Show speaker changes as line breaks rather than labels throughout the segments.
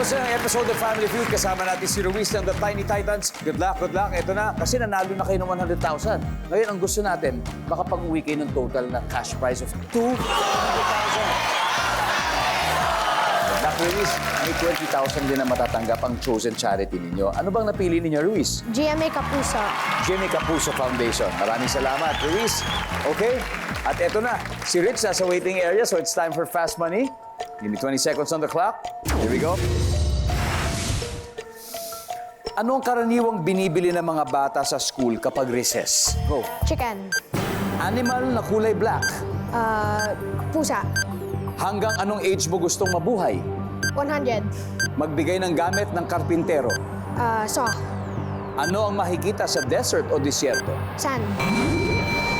sa episode of Family Feud. Kasama natin si Ruiz ng The Tiny Titans. Good luck, good luck. Ito na, kasi nanalo na kayo ng 100,000. Ngayon, ang gusto natin, makapag-uwi kayo ng total na cash prize of 200,000. Nak, Ruiz, may 20,000 din na matatanggap ang chosen charity ninyo. Ano bang napili ninyo, Ruiz?
GMA Kapuso.
Jimmy Kapuso Foundation. Maraming salamat, Ruiz. Okay, at eto na. Si Rich nasa waiting area, so it's time for Fast Money. Give me 20 seconds on the clock. Here we go. Ano ang karaniwang binibili ng mga bata sa school kapag recess? Go.
Chicken.
Animal na kulay black.
Pusa.
Hanggang anong age mo gustong mabuhay?
100.
Magbigay ng gamit ng karpintero.
Saw.
Ano ang makikita sa desert o disyerto?
Sand.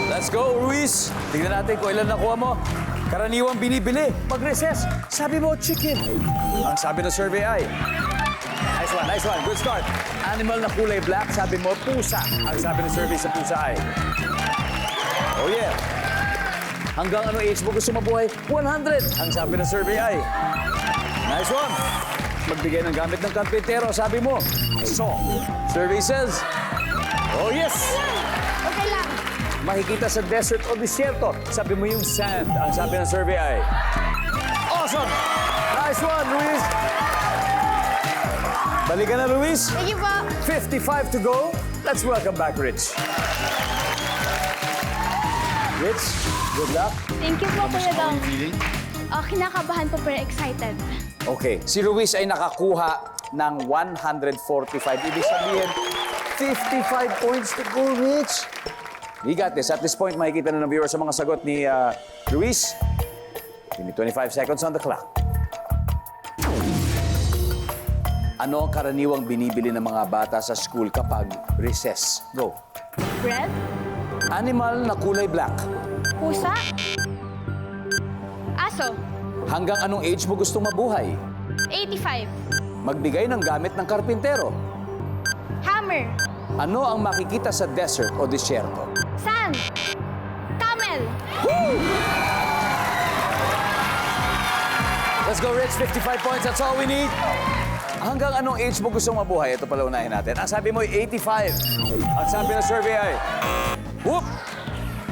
Let's go, Ruiz! Tignan natin kung ilan nakuha mo. Karaniwang binibili pag recess. Sabi mo, chicken. Ang sabi ng survey ay... Nice one, nice one. Good start. Animal na kulay black, sabi mo, pusa. Ang sabi ng survey sa pusa ay... Oh yeah. Hanggang anong age mo gusto mabuhay? 100. Ang sabi ng survey ay... Nice one. Magbigay ng gamit ng karpintero, sabi mo, saw. Survey says... Oh yes.
Okay lang.
Makikita sa desert o disyerto. Sabi mo yung sand. Ang sabi ng survey ay... Awesome! Nice one, Luis! Balikan na, Luis.
Thank you po.
55 to go. Let's welcome back, Rich. Rich, good luck.
Thank you po, Kuya Dong. Kinakabahan po pero excited.
Okay, si Luis ay nakakuha ng 145. Ibig sabihin, 55 points to go, Rich. We got this. At this point, makikita na ng viewers sa mga sagot ni Luis. Give me 25 seconds on the clock. Ano ang karaniwang binibili ng mga bata sa school kapag recess? Go.
Bread?
Animal na kulay black.
Pusa? Aso?
Hanggang anong age mo gustong mabuhay?
85.
Magbigay ng gamit ng karpintero.
Hammer?
Ano ang makikita sa desert o disyerto?
Sand? Camel?
Let's go, Rich. 55 points. That's all we need. Hanggang anong age mo gustong mabuhay? Ito pala unahin natin. Ang sabi mo ay 85. Ang sabi ng survey ay... Whoop!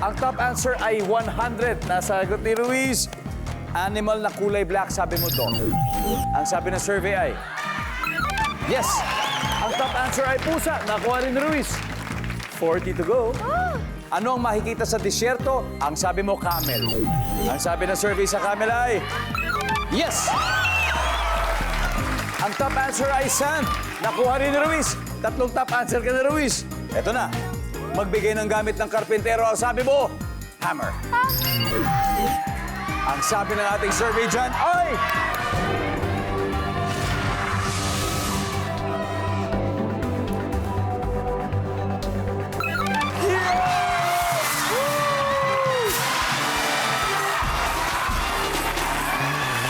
Ang top answer ay 100. Nasagot ni Ruiz. Animal na kulay black, sabi mo dog. Ang sabi ng survey ay... Yes! Ang top answer ay pusa. Nakuha rin ni Ruiz. 40 to go. Ano ang makikita sa disyerto? Ang sabi mo, camel. Ang sabi ng survey sa camel ay... Yes! Ang top answer ay sand. Nakuha rin ni Ruiz. Tatlong top answer ka ni Ruiz. Eto na. Magbigay ng gamit ng karpintero. Ang sabi mo, hammer. Ang sabi ng ating survey dyan ay...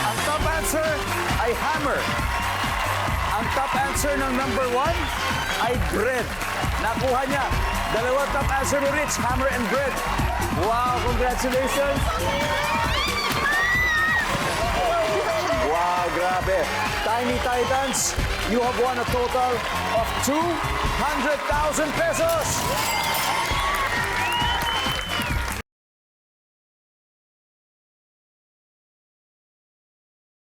Ang top answer ay hammer. Ang top answer ng number 1 ay bread. Nakuha niya. Dalawang top answer ni Rich, hammer and bread. Wow, congratulations. Wow, grabe. Tiny Titans, you have won a total of 200,000 pesos.